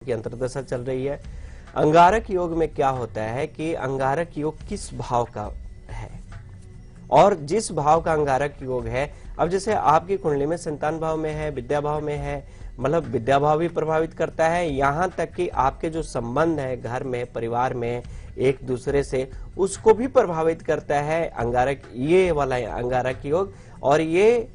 की अंतर्दशा चल रही है। अंगारक योग में क्या होता है कि अंगारक योग किस भाव का है और जिस भाव का अंगारक योग है, अब जैसे आपकी कुंडली में संतान भाव में है, विद्या भाव में है, मतलब विद्या भाव भी प्रभावित करता है, यहां तक कि आपके जो संबंध है घर में, परिवार में एक दूसरे से, उसको भी प्रभावित करता है अंगारक, ये वाला अंगारक योग। और ये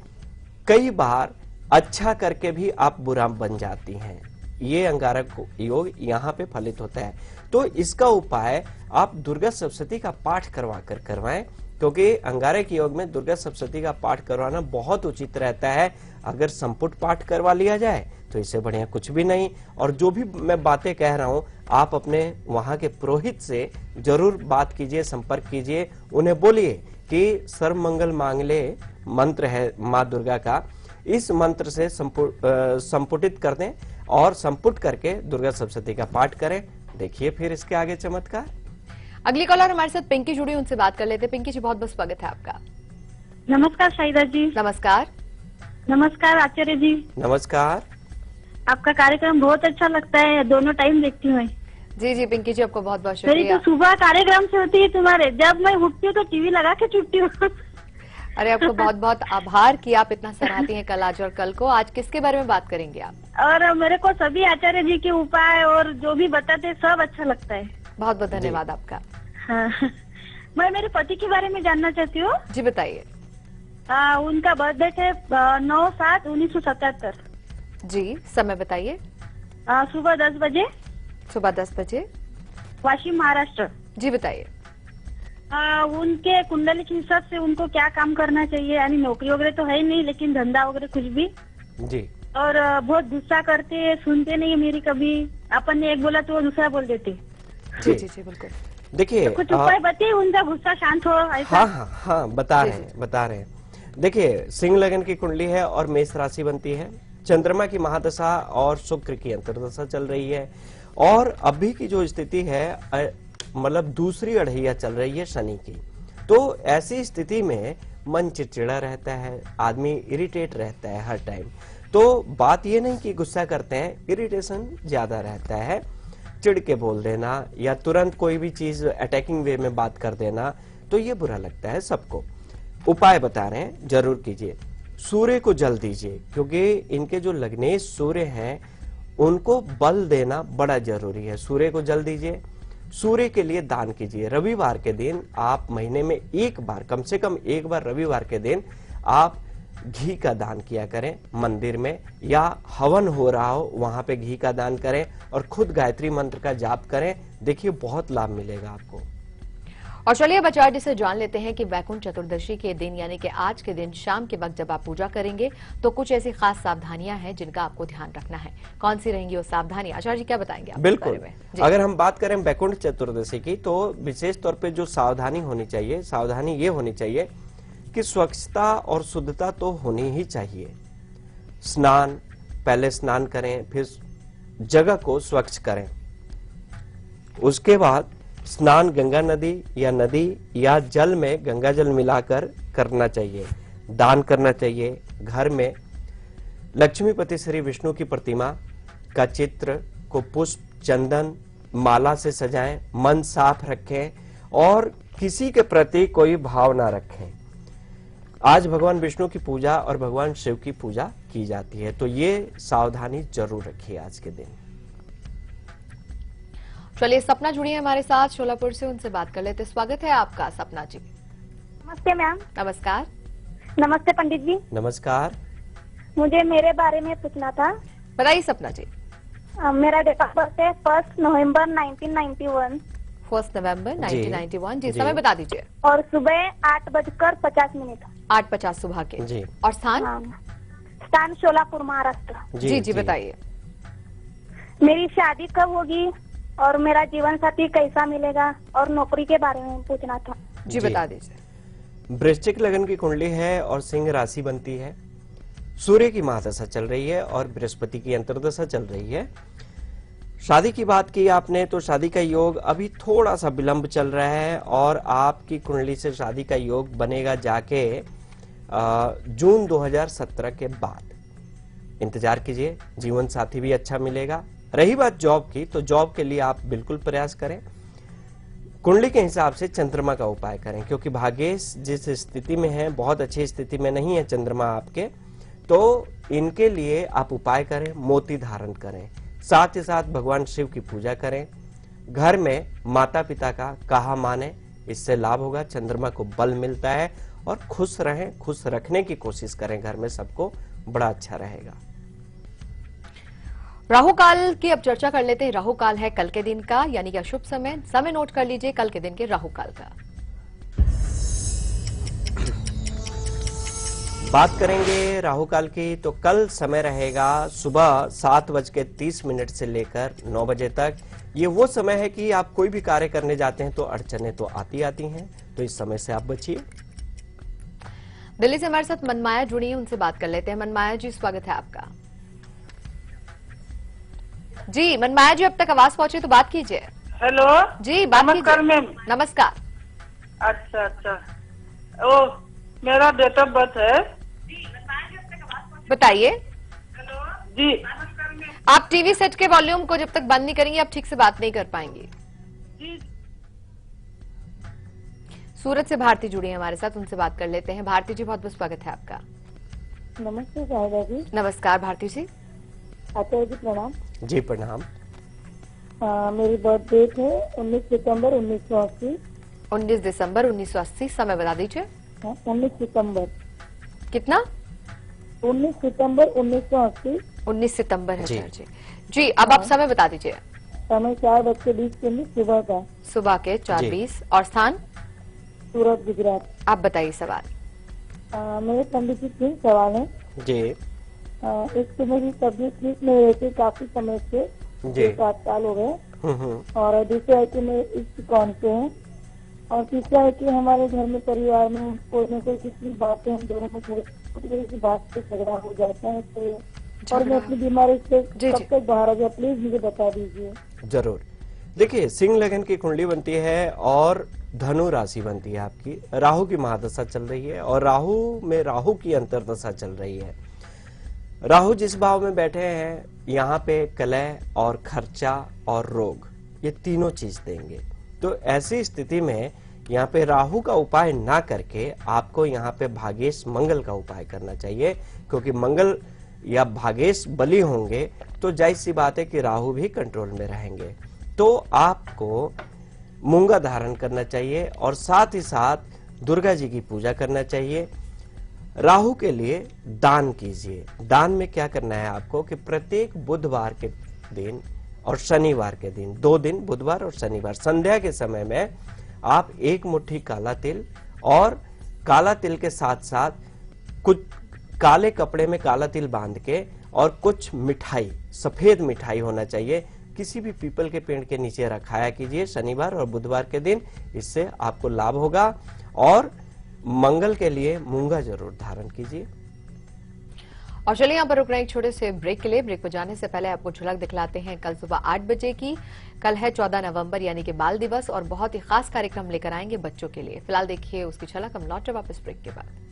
कई बार अच्छा करके भी आप बुरा बन जाती हैं, ये अंगारक योग यहाँ पे फलित होता है। तो इसका उपाय आप दुर्गा सप्तशती का पाठ करवाएं, क्योंकि अंगारक योग में दुर्गा सप्तशती का पाठ करवाना बहुत उचित रहता है। अगर संपुट पाठ करवा लिया जाए तो इससे बढ़िया कुछ भी नहीं। और जो भी मैं बातें कह रहा हूं, आप अपने वहां के पुरोहित से जरूर बात कीजिए, संपर्क कीजिए, उन्हें बोलिए कि सर्व मंगल मांगले मंत्र है माँ दुर्गा का, इस मंत्र से संपुटित कर दें और संपुट करके दुर्गा सप्तशती का पाठ करें। देखिए फिर इसके आगे चमत्कार। अगली कॉलर हमारे साथ पिंकी जुड़ी, उनसे बात कर लेते हैं। पिंकी जी, बहुत बहुत स्वागत है आपका। नमस्कार शाहिदा जी। नमस्कार। नमस्कार आचार्य जी। नमस्कार। आपका कार्यक्रम बहुत अच्छा लगता है, दोनों टाइम देखती हूँ। जी जी पिंकी जी, आपको बहुत बहुत मेरी शुक्रिया। तो सुबह कार्यक्रम से होती है तुम्हारे, जब मैं उठती हूँ तो टीवी लगा के छुट्टी हूँ। अरे आपको बहुत बहुत आभार कि आप इतना सराहती हैं कल, आज और कल को। आज किसके बारे में बात करेंगे आप? और मेरे को सभी आचार्य जी के उपाय और जो भी बताते सब अच्छा लगता है। बहुत बहुत धन्यवाद आपका। हाँ। मैं मेरे पति के बारे में जानना चाहती हूँ। जी बताइए। उनका बर्थडे है 9/7/1977। जी, समय बताइए। सुबह 10 बजे। सुबह 10 बजे। वाशिम, महाराष्ट्र। जी बताइए। उनके कुंडली के हिसाब से उनको क्या काम करना चाहिए, यानी नौकरी वगैरह तो है ही नहीं, लेकिन धंधा वगैरह कुछ भी। जी। और बहुत गुस्सा करते हैं, सुनते नहीं मेरी कभी। अपन ने एक बोला तो वो दूसरा बोल देते। जी जी जी बिल्कुल। देखिए तो कुछ उपाय बताइए उनका गुस्सा शांत हो ऐसा। हाँ, बता रहे हैं। देखिए, सिंह लगन की कुंडली है और मेष राशि बनती है। चंद्रमा की महादशा और शुक्र की अंतर्दशा चल रही है और अभी की जो स्थिति है मतलब दूसरी अढ़ैया चल रही है शनि की। तो ऐसी स्थिति में मन चिड़चिड़ा रहता है, आदमी इरिटेट रहता है हर टाइम। तो बात ये नहीं कि गुस्सा करते हैं, इरिटेशन ज्यादा रहता है, चिढ़ के बोल देना या तुरंत कोई भी चीज अटैकिंग वे में बात कर देना, तो ये बुरा लगता है सबको। उपाय बता रहे हैं, जरूर कीजिए। सूर्य को जल दीजिए, क्योंकि इनके जो लग्नेश सूर्य हैं उनको बल देना बड़ा जरूरी है। सूर्य को जल दीजिए। सूर्य के लिए दान कीजिए। रविवार के दिन आप महीने में एक बार, कम से कम एक बार रविवार के दिन आप घी का दान किया करें। मंदिर में या हवन हो रहा हो वहां पे घी का दान करें और खुद गायत्री मंत्र का जाप करें। देखिए बहुत लाभ मिलेगा आपको। और चलिए अब आचार्य जी से जान लेते हैं कि वैकुंठ चतुर्दशी के दिन यानी कि आज के दिन शाम के वक्त जब आप पूजा करेंगे तो कुछ ऐसी खास सावधानियां हैं जिनका आपको ध्यान रखना है। कौन सी रहेंगी वो सावधानियां, आचार्य जी क्या बताएंगे आप? बिल्कुल। अगर हम बात करें वैकुंठ चतुर्दशी की, तो विशेष तौर पे जो सावधानी होनी चाहिए, सावधानी ये होनी चाहिए कि स्वच्छता और शुद्धता तो होनी ही चाहिए। स्नान, पहले स्नान करें, फिर जगह को स्वच्छ करें। उसके बाद स्नान गंगा नदी या जल में गंगा जल मिलाकर करना चाहिए। दान करना चाहिए। घर में लक्ष्मीपति श्री विष्णु की प्रतिमा का चित्र को पुष्प, चंदन, माला से सजाएं। मन साफ रखें और किसी के प्रति कोई भाव ना रखें। आज भगवान विष्णु की पूजा और भगवान शिव की पूजा की जाती है, तो ये सावधानी जरूर रखिए आज के दिन। चलिए सपना जुड़ी है हमारे साथ शोलापुर से, उनसे बात कर लेते। स्वागत है आपका सपना जी। नमस्ते मैम। नमस्कार। नमस्ते पंडित जी। नमस्कार। मुझे मेरे बारे में पूछना था। बताइए सपना जी। मेरा डेट ऑफ बर्थ है 1 नवंबर 1991। 1 नवंबर 1991। जी, जी। समय बता दीजिए। और सुबह 8:50। 8:50 सुबह के। जी। और स्थान? स्थान शोलापुर, महाराष्ट्र। जी बताइए। मेरी शादी कब होगी और मेरा जीवन साथी कैसा मिलेगा, और नौकरी के बारे में पूछना था। जी बता दीजिए। वृश्चिक लगन की कुंडली है और सिंह राशि बनती है। सूर्य की महादशा चल रही है और बृहस्पति की अंतर्दशा चल रही है। शादी की बात की आपने, तो शादी का योग अभी थोड़ा सा विलंब चल रहा है और आपकी कुंडली से शादी का योग बनेगा जाके जून 2017 के बाद। इंतजार कीजिए। जीवन साथी भी अच्छा मिलेगा, रही बात जॉब की, तो जॉब के लिए आप बिल्कुल प्रयास करें, कुंडली के हिसाब से चंद्रमा का उपाय करें, क्योंकि भाग्येश जिस स्थिति में है, बहुत अच्छी स्थिति में नहीं है चंद्रमा आपके, तो इनके लिए आप उपाय करें, मोती धारण करें, साथ ही साथ भगवान शिव की पूजा करें, घर में माता पिता का कहा माने, इससे लाभ होगा, चंद्रमा को बल मिलता है, और खुश रहें, खुश रखने की कोशिश करें घर में सबको, बड़ा अच्छा रहेगा। राहु काल की अब चर्चा कर लेते हैं। राहु काल है कल के दिन का, यानी कि अशुभ समय। समय नोट कर लीजिए कल के दिन के राहु काल का। बात करेंगे राहु काल की, तो कल समय रहेगा सुबह 7:30 से लेकर 9 बजे तक। ये वो समय है कि आप कोई भी कार्य करने जाते हैं तो अड़चने तो आती हैं, तो इस समय से आप बचिए। दिल्ली से हमारे साथ मनमाया जुड़ी है, उनसे बात कर लेते हैं। मनमाया जी, स्वागत है आपका। जी मनमाया जी, अब तक आवाज पहुंचे तो बात कीजिए। हेलो जी बात नमस्कार कीजिए। मैम। नमस्कार। अच्छा, ओ मेरा डेट ऑफ बर्थ है। बताइए। जी आप टीवी सेट के वॉल्यूम को जब तक बंद नहीं करेंगे आप ठीक से बात नहीं कर पाएंगे। जी सूरत से भारती जुड़ी है हमारे साथ, उनसे बात कर लेते हैं। भारती जी, बहुत बहुत स्वागत है आपका। नमस्ते साहिबा जी। नमस्कार भारती जी। आचार्य जी प्रणाम। जी प्रणाम। मेरी बर्थ डेट है 19 सितंबर 1980। 19 दिसंबर 1980। समय बता दीजिए। 19 सितंबर। कितना? 19 सितंबर 1980। 19 सितंबर है जी। सर जी। जी अब आप समय बता दीजिए। समय 4:20 सुबह का। सुबह के 4:20। और स्थान? सूरत, गुजरात। आप बताइए सवाल। मेरे पंडित जी 3 सवाल हैं। जी एक तो मेरी तबीयत ठीक नहीं रहती काफी समय से, जी। 7 साल हो गए। हम्म। और दूसरा है कि मैं इस कौन से हैं, और तीसरा है कि हमारे घर में परिवार में कोई न कोई किसी बातें हम दोनों में थोड़ी सी बात से झगड़ा हो जाता है, तो और मैं अपनी बीमारी से जी, कब जी। तक बाहर आ जाए, प्लीज मुझे बता दीजिए। जरूर। देखिए, सिंह लगन की कुंडली बनती है और धनु राशि बनती है आपकी। राहु की महादशा चल रही है और राहु में राहु की अंतरदशा चल रही है। राहु जिस भाव में बैठे हैं, यहाँ पे कलह और खर्चा और रोग, ये तीनों चीज देंगे। तो ऐसी स्थिति में यहाँ पे राहु का उपाय ना करके आपको यहाँ पे भागेश मंगल का उपाय करना चाहिए, क्योंकि मंगल या भागेश बली होंगे तो जाहिर सी बात है कि राहु भी कंट्रोल में रहेंगे। तो आपको मूंगा धारण करना चाहिए और साथ ही साथ दुर्गा जी की पूजा करना चाहिए। राहु के लिए दान कीजिए। दान में क्या करना है आपको कि प्रत्येक बुधवार के दिन और शनिवार के दिन, 2 दिन बुधवार और शनिवार, संध्या के समय में आप 1 मुट्ठी काला तिल, और काला तिल के साथ साथ कुछ काले कपड़े में काला तिल बांध के और कुछ मिठाई, सफेद मिठाई होना चाहिए, किसी भी पीपल के पेड़ के नीचे रखाया कीजिए शनिवार और बुधवार के दिन। इससे आपको लाभ होगा। और मंगल के लिए मूंगा जरूर धारण कीजिए। और चलिए यहाँ पर रुक रहे हैं एक छोटे से ब्रेक के लिए। ब्रेक पर जाने से पहले आपको झलक दिखलाते हैं कल सुबह 8 बजे की। कल है 14 नवंबर यानी कि बाल दिवस, और बहुत ही खास कार्यक्रम लेकर आएंगे बच्चों के लिए। फिलहाल देखिए उसकी झलक। हम लौटे वापस ब्रेक के बाद।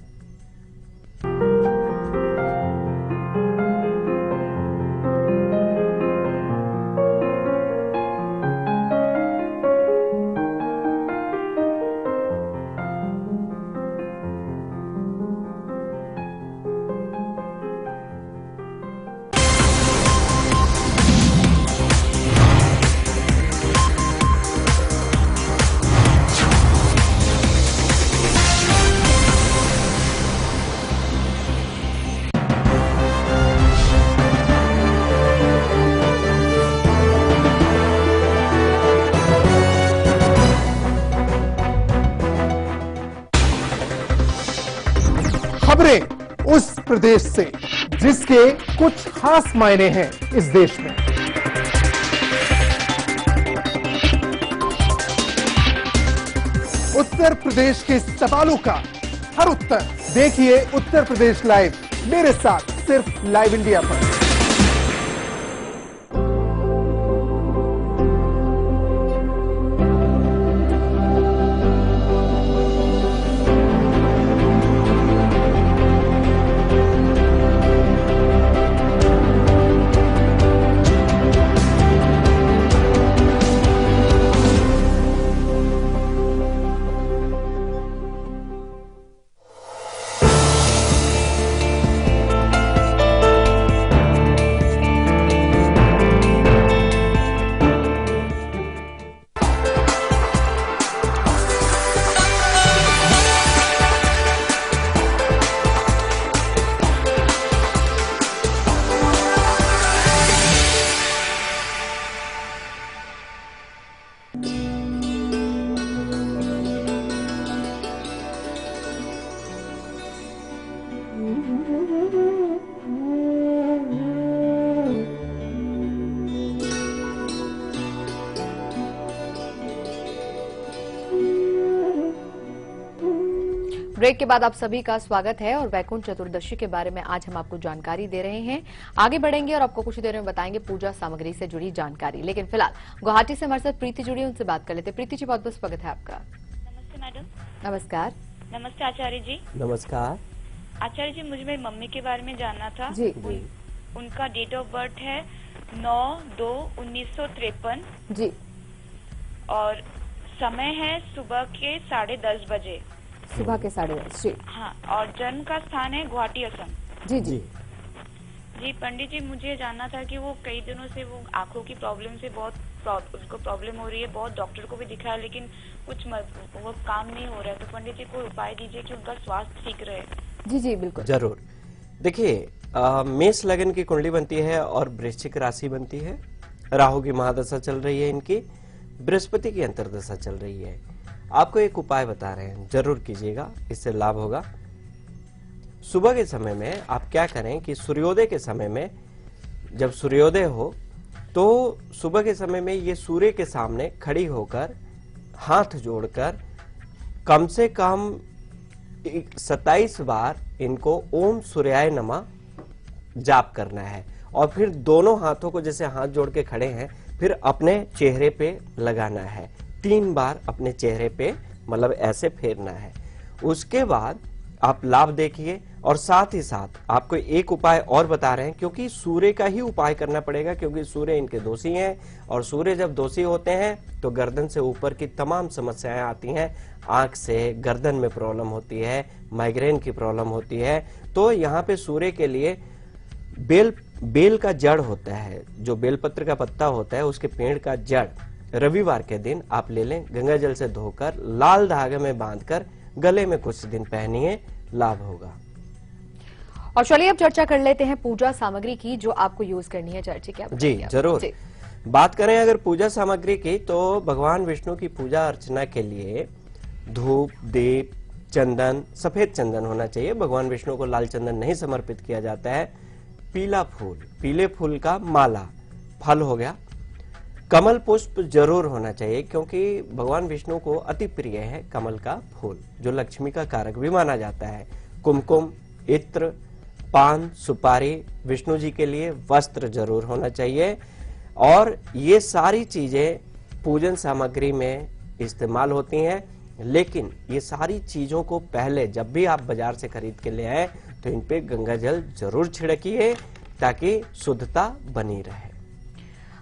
खबरें उस प्रदेश से जिसके कुछ खास मायने हैं इस देश में। उत्तर प्रदेश के सवालों का हर उत्तर देखिए उत्तर प्रदेश लाइव, मेरे साथ सिर्फ लाइव इंडिया पर। ब्रेक के बाद आप सभी का स्वागत है और वैकुंठ चतुर्दशी के बारे में आज हम आपको जानकारी दे रहे हैं। आगे बढ़ेंगे और आपको कुछ देर में बताएंगे पूजा सामग्री से जुड़ी जानकारी। लेकिन फिलहाल गुवाहाटी से हमारे साथ प्रीति जुड़ी, उनसे बात कर लेते हैं। प्रीति जी, बहुत बहुत स्वागत है आपका। नमस्ते मैडम। नमस्कार। नमस्ते आचार्य जी। नमस्कार। आचार्य जी, मुझे मेरी मम्मी के बारे में जानना था। जी। उनका डेट ऑफ बर्थ है 9/2/1953 जी। और समय है सुबह के 10:30 बजे। सुबह के 10:30। जी। हाँ, और जन्म का स्थान है गुवाहाटी, असम। जी जी। जी पंडित जी, मुझे जानना था कि वो कई दिनों से वो आंखों की प्रॉब्लम से उसको प्रॉब्लम हो रही है। बहुत डॉक्टर को भी दिखाया लेकिन कुछ वो काम नहीं हो रहा है। तो पंडित जी कोई उपाय दीजिए कि उनका स्वास्थ्य ठीक रहे। जी जी बिल्कुल जरूर। देखिए, मेष लगन की कुंडली बनती है और वृश्चिक राशि बनती है। राहु की महादशा चल रही है, इनकी बृहस्पति की अंतर्दशा चल रही है। आपको एक उपाय बता रहे हैं, जरूर कीजिएगा, इससे लाभ होगा। सुबह के समय में आप क्या करें कि सूर्योदय के समय में, जब सूर्योदय हो तो सुबह के समय में ये सूर्य के सामने खड़ी होकर हाथ जोड़कर कम से कम 27 बार इनको ओम सूर्याय नमः जाप करना है। और फिर दोनों हाथों को जैसे हाथ जोड़ के खड़े हैं, फिर अपने चेहरे पे लगाना है। 3 बार अपने चेहरे पे मतलब ऐसे फेरना है। उसके बाद आप लाभ देखिए। और साथ ही साथ आपको एक उपाय और बता रहे हैं, क्योंकि सूर्य का ही उपाय करना पड़ेगा, क्योंकि सूर्य इनके दोषी हैं। और सूर्य जब दोषी होते हैं तो गर्दन से ऊपर की तमाम समस्याएं आती हैं। आंख से, गर्दन में प्रॉब्लम होती है, माइग्रेन की प्रॉब्लम होती है। तो यहाँ पे सूर्य के लिए बेल का जड़ होता है, जो बेलपत्र का पत्ता होता है, उसके पेड़ का जड़ रविवार के दिन आप ले लें, गंगा जल से धोकर लाल धागे में बांधकर गले में कुछ दिन पहनिए, लाभ होगा। और चलिए अब चर्चा कर लेते हैं पूजा सामग्री की जो आपको यूज करनी है। चर्चा क्या जी जरूर। बात करें अगर पूजा सामग्री की, तो भगवान विष्णु की पूजा अर्चना के लिए धूप, दीप, चंदन, सफेद चंदन होना चाहिए। भगवान विष्णु को लाल चंदन नहीं समर्पित किया जाता है। पीला फूल, पीले फूल का माला, फल हो गया। कमल पुष्प जरूर होना चाहिए, क्योंकि भगवान विष्णु को अति प्रिय है कमल का फूल, जो लक्ष्मी का कारक भी माना जाता है। कुमकुम, इत्र, पान, सुपारी, विष्णु जी के लिए वस्त्र जरूर होना चाहिए। और ये सारी चीजें पूजन सामग्री में इस्तेमाल होती हैं। लेकिन ये सारी चीजों को पहले जब भी आप बाजार से खरीद के ले आए तो इन पे गंगा जल जरूर छिड़किए, ताकि शुद्धता बनी रहे।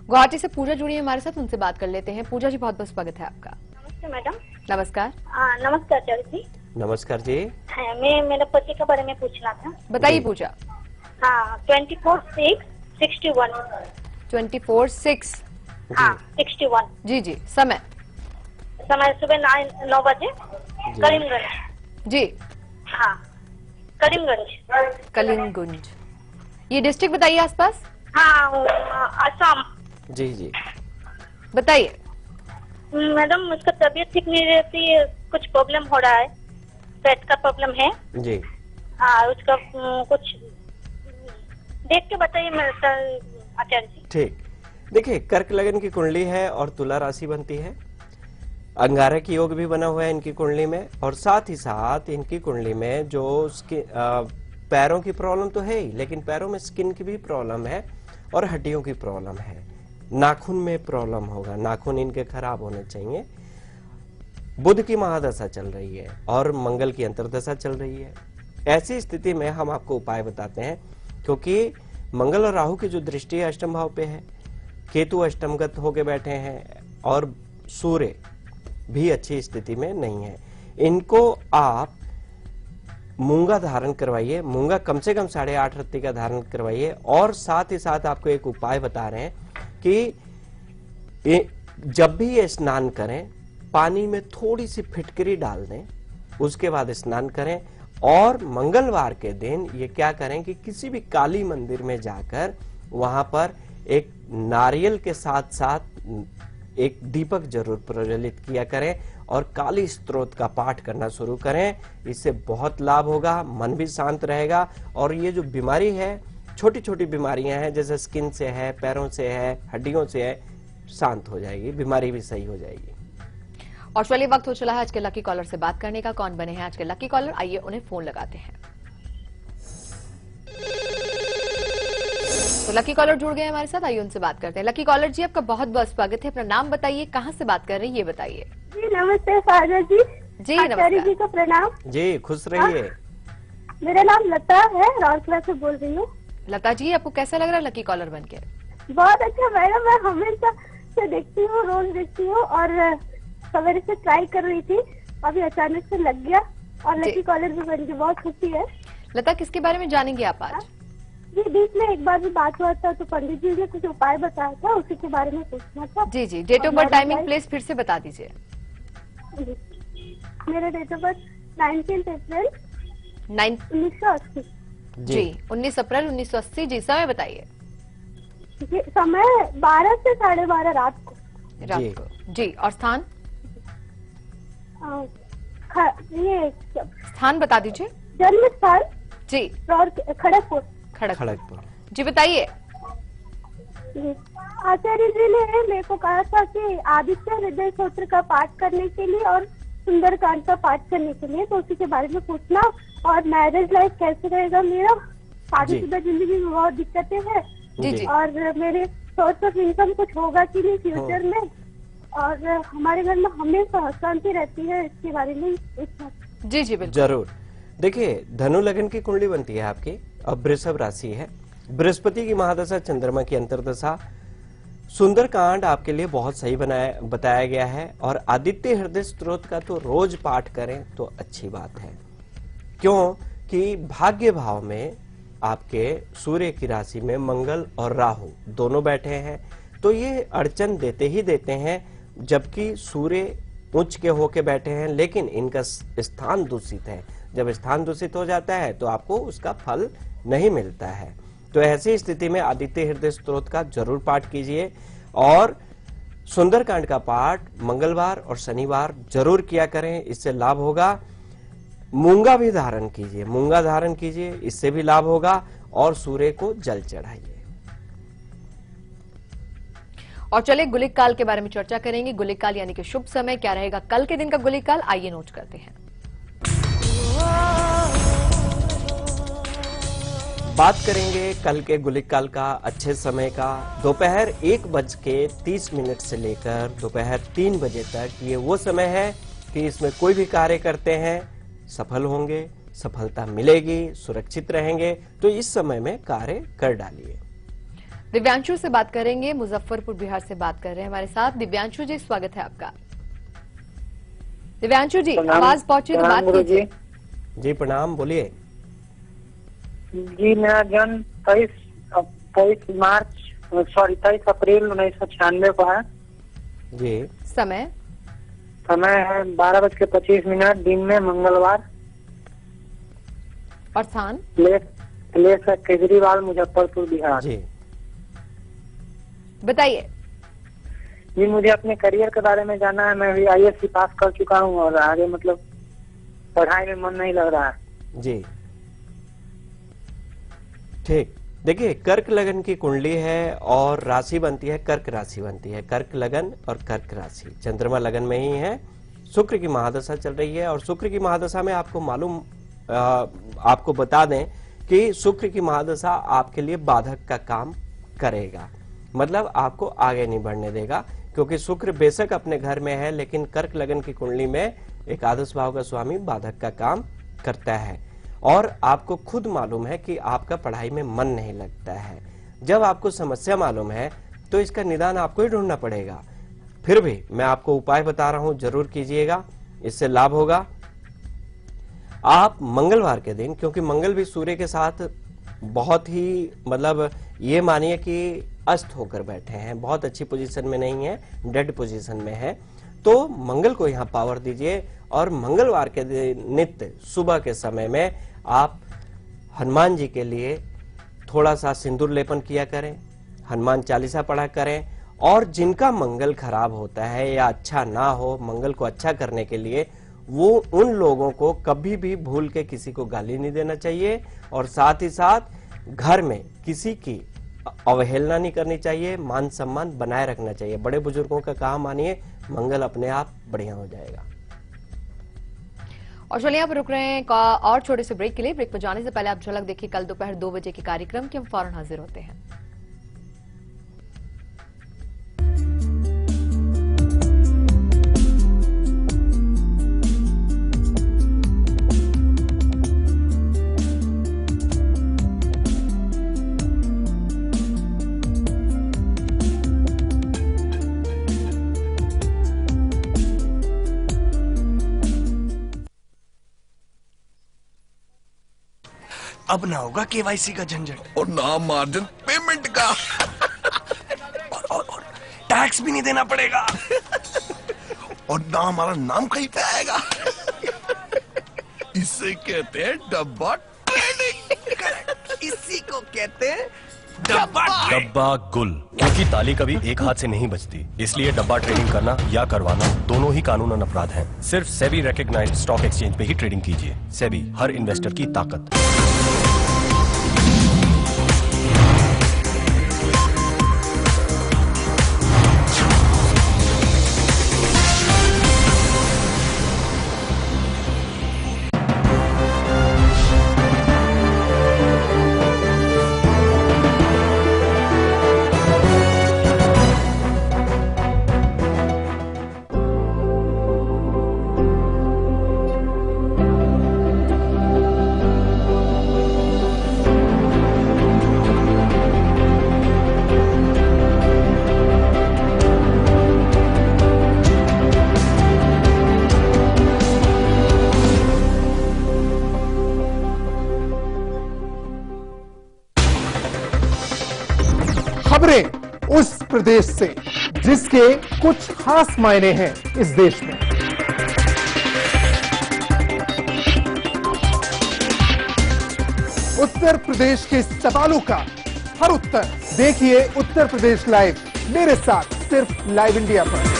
गुवाहाटी से पूजा जुड़ी है हमारे साथ, उनसे बात कर लेते हैं। पूजा जी, बहुत बहुत स्वागत है आपका। नमस्ते मैडम। नमस्कार। नमस्कार आचार्य जी। नमस्कार जी। मैं मेरे पति के बारे में पूछना था। बताइए पूजा। हाँ, 24/6/61। 24/6। हाँ, 61। जी जी। समय सुबह 9 बजे, करीमगंज। जी। हाँ, करीमगंज। कलिंगुंज। ये डिस्ट्रिक्ट बताइए आसपास। हाँ, असम। जी जी बताइए। मैडम, उसका तबीयत ठीक नहीं रहती है, कुछ प्रॉब्लम हो रहा है, पेट का प्रॉब्लम है जी। हाँ, उसका कुछ देख के बताइए आचार्य जी। ठीक। देखिए, कर्क लगन की कुंडली है और तुला राशि बनती है। अंगारक योग भी बना हुआ है इनकी कुंडली में। और साथ ही साथ इनकी कुंडली में जो पैरों की प्रॉब्लम तो है ही, लेकिन पैरों में स्किन की भी प्रॉब्लम है और हड्डियों की प्रॉब्लम है। नाखून में प्रॉब्लम होगा, नाखून इनके खराब होने चाहिए। बुध की महादशा चल रही है और मंगल की अंतर्दशा चल रही है। ऐसी स्थिति में हम आपको उपाय बताते हैं, क्योंकि मंगल और राहु की जो दृष्टि है अष्टम भाव पे है, केतु अष्टमगत होके बैठे हैं और सूर्य भी अच्छी स्थिति में नहीं है। इनको आप मूंगा धारण करवाइए, मूंगा कम से कम 8.5 रत्ती का धारण करवाइए। और साथ ही साथ आपको एक उपाय बता रहे हैं कि जब भी ये स्नान करें, पानी में थोड़ी सी फिटकरी डाल दें, उसके बाद स्नान करें। और मंगलवार के दिन ये क्या करें कि किसी भी काली मंदिर में जाकर वहां पर एक नारियल के साथ साथ एक दीपक जरूर प्रज्वलित किया करें और काली स्तोत्र का पाठ करना शुरू करें। इससे बहुत लाभ होगा, मन भी शांत रहेगा। और ये जो बीमारी है, छोटी छोटी बीमारियां हैं, जैसे स्किन से है, पैरों से है, हड्डियों से है, शांत हो जाएगी, बीमारी भी सही हो जाएगी। और चलिए वक्त हो चला है आज के लकी कॉलर से बात करने का। कौन बने हैं आज के लकी कॉलर, आइए उन्हें फोन लगाते हैं। तो लकी कॉलर जुड़ गए हमारे साथ, आइए उनसे बात करते हैं। लकी कॉलर जी, आपका बहुत बहुत स्वागत है। अपना नाम बताइए, कहाँ से बात कर रहे हैं ये बताइए। जी नमस्ते साजा जी। जी आचार्य नमस्कार। जी को प्रणाम। जी खुश रहिए। मेरा नाम लता है, राउरकेला से बोल रही हूँ। लता जी, आपको कैसा लग रहा है लकी कॉलर बनके? बहुत अच्छा मैडम, मैं हमेशा से देखती हूँ, रोज देखती हूँ और सवेरे से ट्राई कर रही थी, अभी अचानक से लग गया और जी। लकी कॉलर भी बन गई, बहुत खुशी है। लता, किसके बारे में जानेंगे आप आज? जी बीच में एक बार भी बात हुआ था तो पंडित जी ने कुछ उपाय बताया था, उसी के बारे में पूछना था। जी जी, date of birth, timing, place फिर से बता दीजिए। जी। मेरा डेट ऑफ बर्थ 19 अप्रैल 1980। जी 19 अप्रैल 1980। जी समय बताइए। जी समय 12 से 12:30 रात को। रात जी। को। जी, और स्थान? ये स्थान बता दीजिए। जन्म स्थान जी खड़गपुर। खड़गपुर। जी बताइए। जी। आचार्य जी ने मेरे को कहा था कि आदित्य हृदय स्तोत्र का पाठ करने के लिए और सुंदरकांड का पाठ करने के लिए, तो उसी के बारे में पूछना। और मैरिज लाइफ कैसे रहेगा मेरा, शादीशुदा जिंदगी में बहुत दिक्कतें हैं जी जी और मेरे सोर्स ऑफ इनकम कुछ होगा कि नहीं फ्यूचर में, और हमारे घर में हमेशा अशांति रहती है, इसके बारे में पूछना। जी जी बिल्कुल। जरूर। देखिए, धनु लगन की कुंडली बनती है आपकी, अब वृषभ राशि है, बृहस्पति की महादशा, चंद्रमा की अंतर्दशा। सुंदरकांड आपके लिए बहुत सही बताया गया है और आदित्य हृदय स्तोत्र का तो रोज पाठ करें तो अच्छी बात है। क्यों कि भाग्य भाव में आपके सूर्य की राशि में मंगल और राहु दोनों बैठे हैं, तो ये अड़चन देते ही देते हैं। जबकि सूर्य उच्च के होके बैठे हैं, लेकिन इनका स्थान दूषित है। जब स्थान दूषित हो जाता है तो आपको उसका फल नहीं मिलता है। तो ऐसी स्थिति में आदित्य हृदय स्तोत्र का जरूर पाठ कीजिए और सुंदरकांड का पाठ मंगलवार और शनिवार जरूर किया करें, इससे लाभ होगा। मूंगा भी धारण कीजिए, मूंगा धारण कीजिए, इससे भी लाभ होगा। और सूर्य को जल चढ़ाइए। और चलिए गुलिक काल के बारे में चर्चा करेंगे। गुलिक काल यानी कि शुभ समय क्या रहेगा कल के दिन का गुलिक काल, आइए नोट करते हैं। बात करेंगे कल के गुलिक काल का अच्छे समय का। दोपहर 1:30 से लेकर दोपहर 3 बजे तक ये वो समय है कि इसमें कोई भी कार्य करते हैं सफल होंगे, सफलता मिलेगी, सुरक्षित रहेंगे। तो इस समय में कार्य कर डालिए। दिव्यांशु से बात करेंगे, मुजफ्फरपुर बिहार से बात कर रहे हैं हमारे साथ। दिव्यांशु जी स्वागत है आपका। दिव्यांशु जी आवाज पहुंची तो बात कीजिए। जी प्रणाम, बोलिए। जी मेरा जन्म 23 अप्रैल 1996 को है। जी समय? समय है 12:25 दिन में, मंगलवार। और स्थान? प्लेस है केजरीवाल, मुजफ्फरपुर बिहार। जी बताइए। जी मुझे अपने करियर के बारे में जानना है। मैं अभी ISC पास कर चुका हूँ और आगे मतलब पढ़ाई में मन नहीं लग रहा है। जी ठीक। देखिए, कर्क लगन की कुंडली है और राशि बनती है, कर्क राशि बनती है। कर्क लगन और कर्क राशि चंद्रमा लगन में ही है। शुक्र की महादशा चल रही है और शुक्र की महादशा में आपको मालूम, आपको बता दें कि शुक्र की महादशा आपके लिए बाधक का काम करेगा, मतलब आपको आगे नहीं बढ़ने देगा। क्योंकि शुक्र बेशक अपने घर में है, लेकिन कर्क लगन की कुंडली में एकादश भाव का स्वामी बाधक का काम करता है और आपको खुद मालूम है कि आपका पढ़ाई में मन नहीं लगता है। जब आपको समस्या मालूम है तो इसका निदान आपको ही ढूंढना पड़ेगा। फिर भी मैं आपको उपाय बता रहा हूं, जरूर कीजिएगा, इससे लाभ होगा। आप मंगलवार के दिन, क्योंकि मंगल भी सूर्य के साथ बहुत ही, मतलब ये मानिए कि अस्त होकर बैठे हैं, बहुत अच्छी पोजीशन में नहीं है, डेड पोजीशन में है। तो मंगल को यहाँ पावर दीजिए और मंगलवार के दिन नित्य सुबह के समय में आप हनुमान जी के लिए थोड़ा सा सिंदूर लेपन किया करें, हनुमान चालीसा पढ़ा करें। और जिनका मंगल खराब होता है या अच्छा ना हो, मंगल को अच्छा करने के लिए वो उन लोगों को कभी भी भूल के किसी को गाली नहीं देना चाहिए। और साथ ही साथ घर में किसी की अवहेलना नहीं करनी चाहिए, मान सम्मान बनाए रखना चाहिए। बड़े बुजुर्गों का कहा मानिए, मंगल अपने आप बढ़िया हो जाएगा। और चलिए आप रुक रहे हैं और छोटे से ब्रेक के लिए। ब्रेक पर जाने से पहले आप झलक देखिए कल दोपहर 2 बजे के कार्यक्रम की। हम फौरन हाजिर होते हैं। अब ना होगा केवाईसी का झंझट और ना मार्जिन पेमेंट का और टैक्स भी नहीं देना पड़ेगा और ना हमारा नाम कहीं पे आएगा। इसे कहते हैं डब्बा ट्रेडिंग। इसी को कहते हैं डब्बा गुल, क्योंकि ताली कभी एक हाथ से नहीं बजती, इसलिए डब्बा ट्रेडिंग करना या करवाना दोनों ही कानूनन अपराध हैं। सिर्फ सेबी रिकॉग्नाइज्ड स्टॉक एक्सचेंज पे ही ट्रेडिंग कीजिए। सेबी, हर इन्वेस्टर की ताकत। खबरें उस प्रदेश से जिसके कुछ खास मायने हैं इस देश में। उत्तर प्रदेश के सवालों का हर उत्तर देखिए उत्तर प्रदेश लाइव, मेरे साथ सिर्फ लाइव इंडिया पर।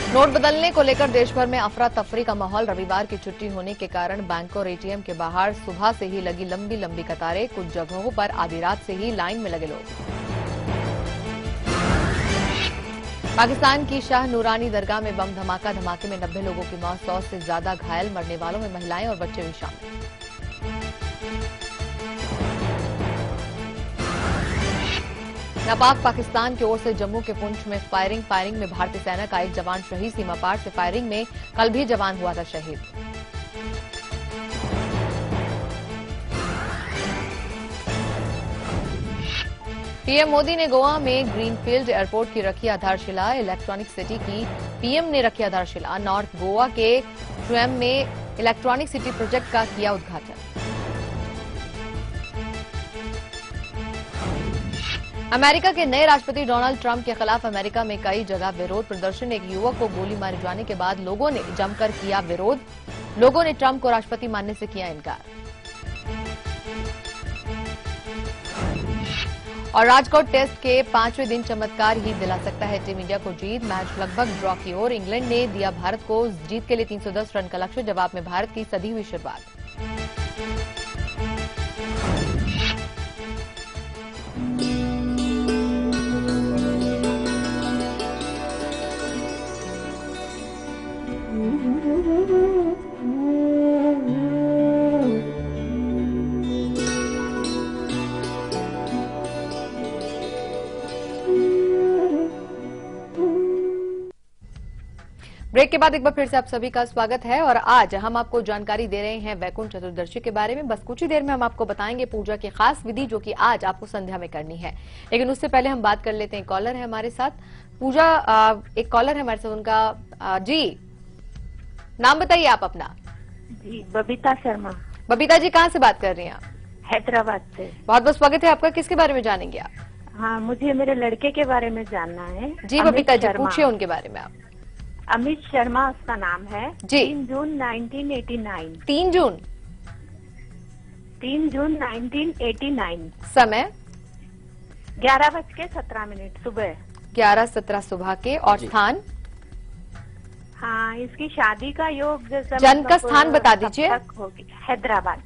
नोट बदलने को लेकर देश भर में अफरा तफरी का माहौल। रविवार की छुट्टी होने के कारण बैंक और एटीएम के बाहर सुबह से ही लगी लंबी लंबी कतारें। कुछ जगहों पर आधी रात से ही लाइन में लगे लोग। पाकिस्तान की शाह नूरानी दरगाह में बम धमाके में 90 लोगों की मौत, 100 से ज्यादा घायल, मरने वालों में महिलाएं और बच्चे भी शामिल। नापाक पाकिस्तान की ओर से जम्मू के पुंछ में फायरिंग में भारतीय सेना का एक जवान शहीद। सीमा पार से फायरिंग में कल भी जवान हुआ था शहीद। पीएम मोदी ने गोवा में ग्रीनफील्ड एयरपोर्ट की रखी आधारशिला। इलेक्ट्रॉनिक सिटी की पीएम ने रखी आधारशिला। नॉर्थ गोवा के ट्वेम में इलेक्ट्रॉनिक सिटी प्रोजेक्ट का किया उद्घाटन। अमेरिका के नए राष्ट्रपति डोनाल्ड ट्रंप के खिलाफ अमेरिका में कई जगह विरोध प्रदर्शन। एक युवक को गोली मारे जाने के बाद लोगों ने जमकर किया विरोध। लोगों ने ट्रंप को राष्ट्रपति मानने से किया इनकार। और राजकोट टेस्ट के 5वें दिन चमत्कार ही दिला सकता है टीम इंडिया को जीत। मैच लगभग ड्रॉ की ओर। इंग्लैंड ने दिया भारत को जीत के लिए 310 रन का लक्ष्य। जवाब में भारत की सधी हुई शुरुआत। ब्रेक के बाद एक बार फिर से आप सभी का स्वागत है और आज हम आपको जानकारी दे रहे हैं वैकुंठ चतुर्दशी के बारे में। बस कुछ ही देर में हम आपको बताएंगे पूजा की खास विधि जो कि आज आपको संध्या में करनी है। लेकिन उससे पहले हम बात कर लेते हैं, कॉलर है हमारे साथ। पूजा, एक कॉलर है हमारे साथ, उनका जी नाम बताइए आप अपना। जी बबीता शर्मा। बबीता जी कहाँ से बात कर रही हैं आप? हैदराबाद से। बहुत बहुत स्वागत है आपका। किसके बारे में जानेंगे आप? हाँ, मुझे मेरे लड़के के बारे में जानना है। जी बबीता जी पूछिए उनके बारे में आप। अमित शर्मा उसका नाम है। जी। 3 जून 1989। 3 जून 1989। समय 11:17 सुबह। 11:17 सुबह के। और स्थान? हाँ, इसकी शादी का योग जैसा जन्म का स्थान बता दीजिए। हैदराबाद।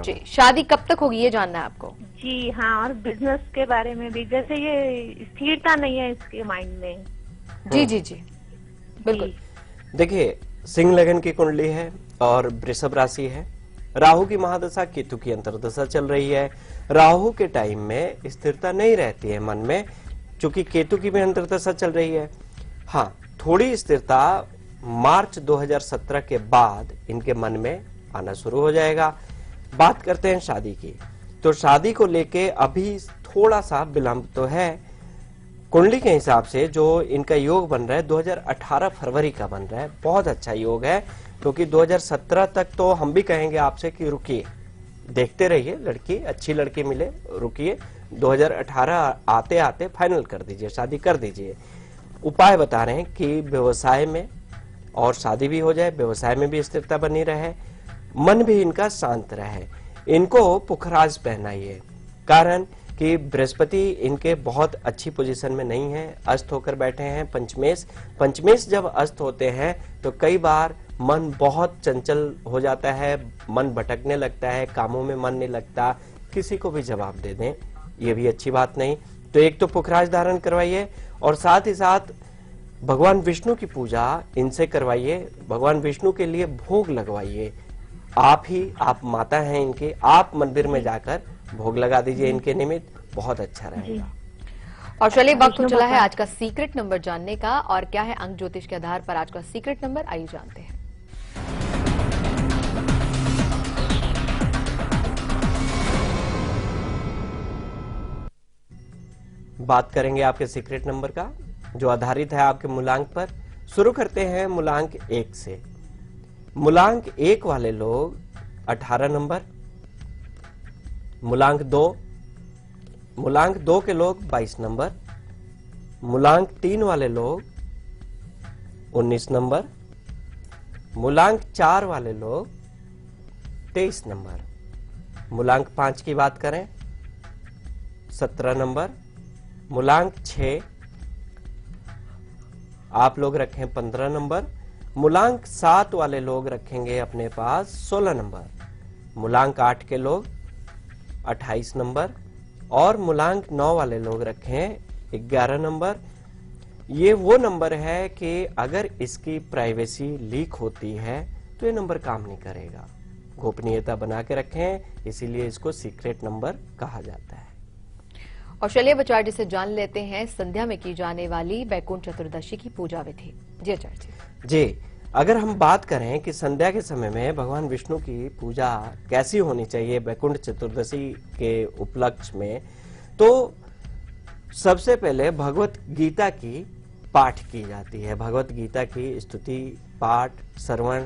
जी, शादी कब तक होगी ये जानना है आपको? जी हाँ, और बिजनेस के बारे में भी, जैसे ये स्थिरता नहीं है इसके माइंड में। जी जी जी बिल्कुल। देखिए, सिंह लगन की कुंडली है और वृषभ राशि है। राहु की महादशा, केतु की अंतर्दशा चल रही है। राहु के टाइम में स्थिरता नहीं रहती है मन में, चूंकि केतु की भी अंतर्दशा चल रही है। हाँ, थोड़ी स्थिरता मार्च 2017 के बाद इनके मन में आना शुरू हो जाएगा। बात करते हैं शादी की, तो शादी को लेके अभी थोड़ा सा विलंब तो है। कुंडली के हिसाब से जो इनका योग बन रहा है 2018 फरवरी का बन रहा है। बहुत अच्छा योग है, क्योंकि 2017 तक तो हम भी कहेंगे आपसे कि रुकिए, देखते रहिए, लड़की अच्छी लड़की मिले, रुकिए। 2018 आते आते फाइनल कर दीजिए, शादी कर दीजिए। उपाय बता रहे हैं कि व्यवसाय में और शादी भी हो जाए, व्यवसाय में भी स्थिरता बनी रहे, मन भी इनका शांत रहे। इनको पुखराज पहनाइए, कारण कि बृहस्पति इनके बहुत अच्छी पोजीशन में नहीं है, अस्त होकर बैठे हैं पंचमेश। पंचमेश जब अस्त होते हैं तो कई बार मन बहुत चंचल हो जाता है, मन भटकने लगता है, कामों में मन नहीं लगता, किसी को भी जवाब दे दें, ये भी अच्छी बात नहीं। तो एक तो पुखराज धारण करवाइए और साथ ही साथ भगवान विष्णु की पूजा इनसे करवाइए। भगवान विष्णु के लिए भोग लगवाइए। आप माता हैं इनके, आप मंदिर में जाकर भोग लगा दीजिए इनके निमित्त, बहुत अच्छा रहेगा। और चलिए वक्त हो चला है आज का सीक्रेट नंबर जानने का। और क्या है अंक ज्योतिष के आधार पर आज का सीक्रेट नंबर, आइए जानते हैं। बात करेंगे आपके सीक्रेट नंबर का, जो आधारित है आपके मूलांक पर। शुरू करते हैं मूलांक 1 से। मूलांक 1 वाले लोग 18 नंबर, मूलांक 2 के लोग 22 नंबर, मूलांक 3 वाले लोग 19 नंबर, मूलांक 4 वाले लोग 23 नंबर, मूलांक 5 की बात करें 17 नंबर, मूलांक 6 आप लोग रखें 15 नंबर, मूलांक 7 वाले लोग रखेंगे अपने पास 16 नंबर, मूलांक 8 के लोग 28 नंबर और मूलांक 9 वाले लोग रखें 11 नंबर। ये वो नंबर है कि अगर इसकी प्राइवेसी लीक होती है तो ये नंबर काम नहीं करेगा। गोपनीयता बना के रखें, इसीलिए इसको सीक्रेट नंबर कहा जाता है। और चलिए आचार्य से जान लेते हैं संध्या में की जाने वाली वैकुंठ चतुर्दशी की पूजा विधि। जी आचार्य जी, अगर हम बात करें कि संध्या के समय में भगवान विष्णु की पूजा कैसी होनी चाहिए वैकुंठ चतुर्दशी के उपलक्ष्य में, तो सबसे पहले भगवत गीता की पाठ की जाती है। भगवत गीता की स्तुति, पाठ, श्रवण